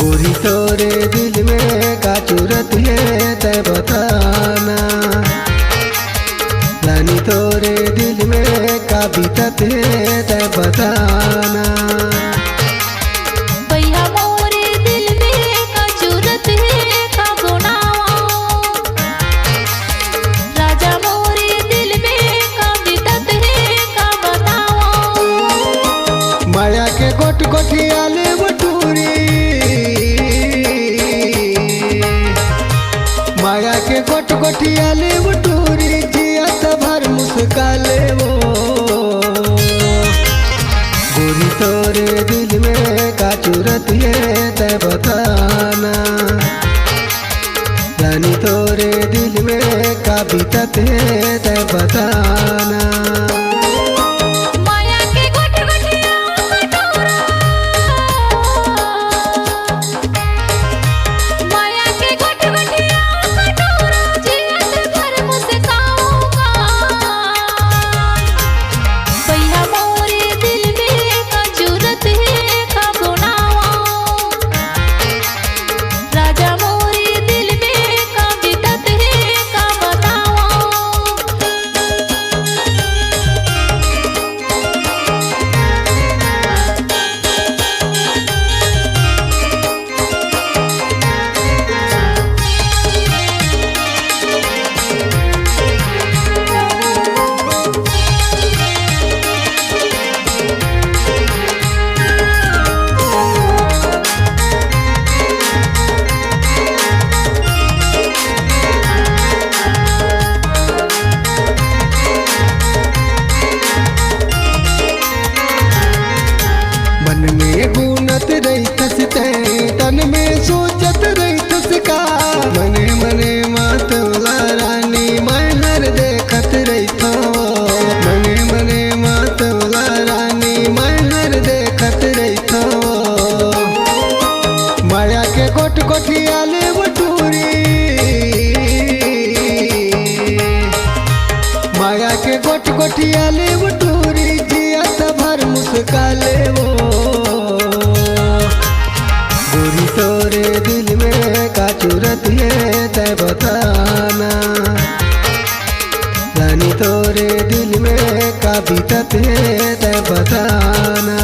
गोरी तोरे दिल में का चूरत है तय बताना, रानी तोरे दिल में का बीतत है तय बताना। भैया मोरे दिल में का चूरत है का बनावा, राजा मोरे दिल में का बीतत है का बतावा। माया के गोट गोठियाले बटूरी, माया के गोट गोठियाले बटूरी, जियत भर मुस्काले वो। गोरी तोरे दिल में का चूरत है तय बताना, रानी तोरे दिल में का बीतत है तय बताना। मन में गुनत रही तसते, तन में सोचत रही तसका, मने मने मातोला रानी मैं हर देखत रही थो। मने मने मातोला रानी मैं हर देखत रही थो। माया के गोट गोठियाले बटूरी, माया के गोट गोठियाले बटूरी, जियत भर मुस्काले वो। गोरी तोरे दिल में का चूरत है तय बताना, रानी तोरे दिल में का बीतत है तय बताना।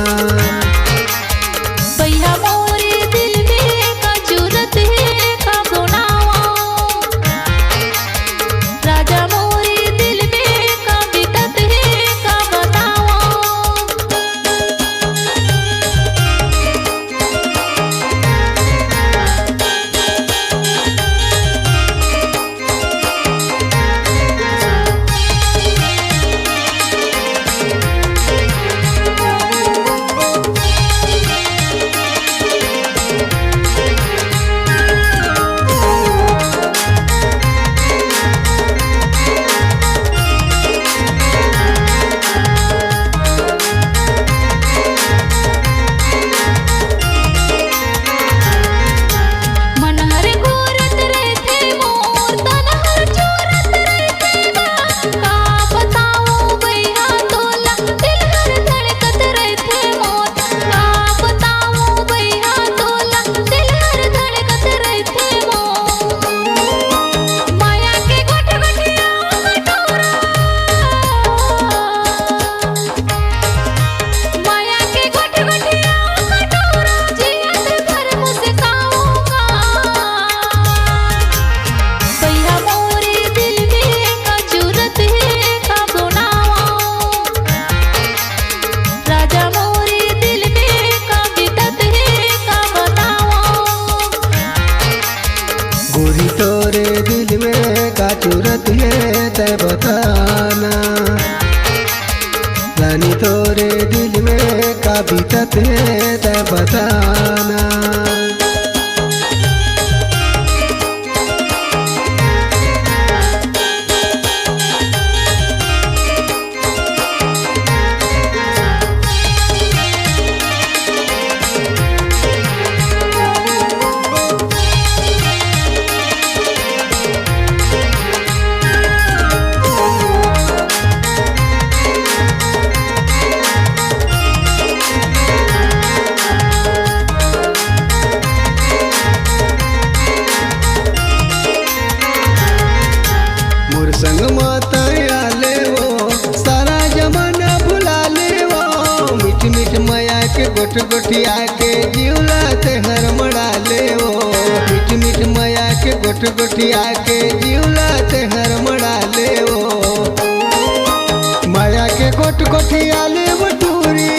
भैया मोरे दिल में का चूरत है का बनावा, राजा मोरे दिल में का बीतत है का बतावा। गोरी तोरे दिल में का चूरत है तय बताना, रानी तोरे दिल में का बीतत है तय बताना। गोट गोटिया के जीवला ते हर मड़ा ले ओ मीठ मीठ माया के गोट गोटिया के जीवला ते हर मड़ा ले ओ माया के गोट गोटिया ले बटूरी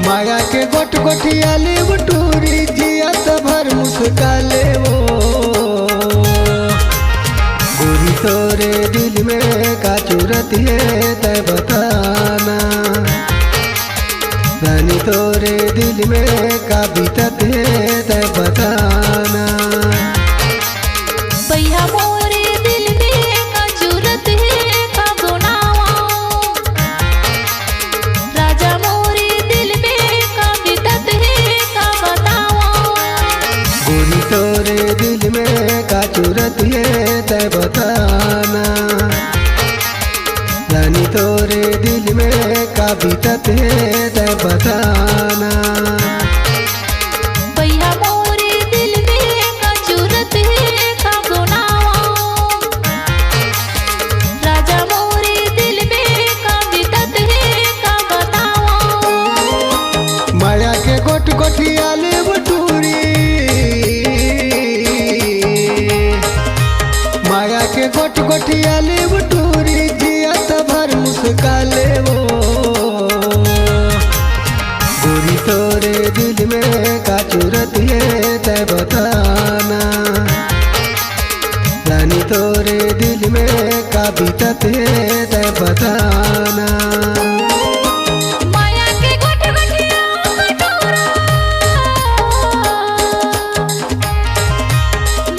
माया के गोट गोटिया ले बटूरी जिया तो भर मुस्का ले वो गोरी तोरे दिल में का चूरत है तय बताना रानी तोरे दिल में का बीतत है तय बताना भैया मोरे दिल में का जरूरत है का बनावा राजा मोरे दिल में का बीतत है का बतावा गोरी तोरे दिल में का चूरत है तय बताना रानी तोरे दिल में का बीतत है तय बताना भैया मोरे दिल में का जरूरत है का बनावा राजा मोरे दिल में का बीतत है का बतावा माया के गोट गोटिया ले बटूरी माया के गोट गोटिया ले बटूरी जिया तो भर मुस्का ले वो गोरी तोरे दिल में का चूरत है तय बताना रानी तोरे दिल में का बीतत है तय बताना माया के गोट गोटिया कटोरा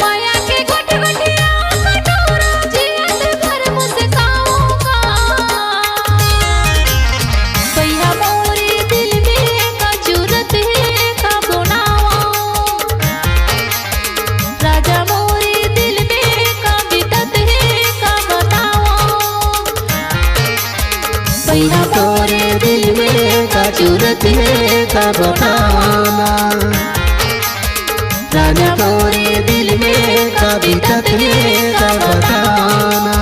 माया के गोट गोटिया कटोरा जियत भर मुस्काऊंगा भैया मोरे दिल में का जरूरत है का बनावा राजा मोरे दिल में का बीतत है का बतावा भैया तोरे दिल में का चूरत है तब बताना रानी तोरे दिल में का बीतत है तब बताना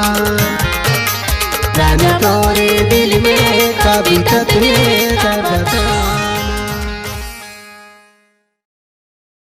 रानी तोरे दिल में का बीतत है तब बताना।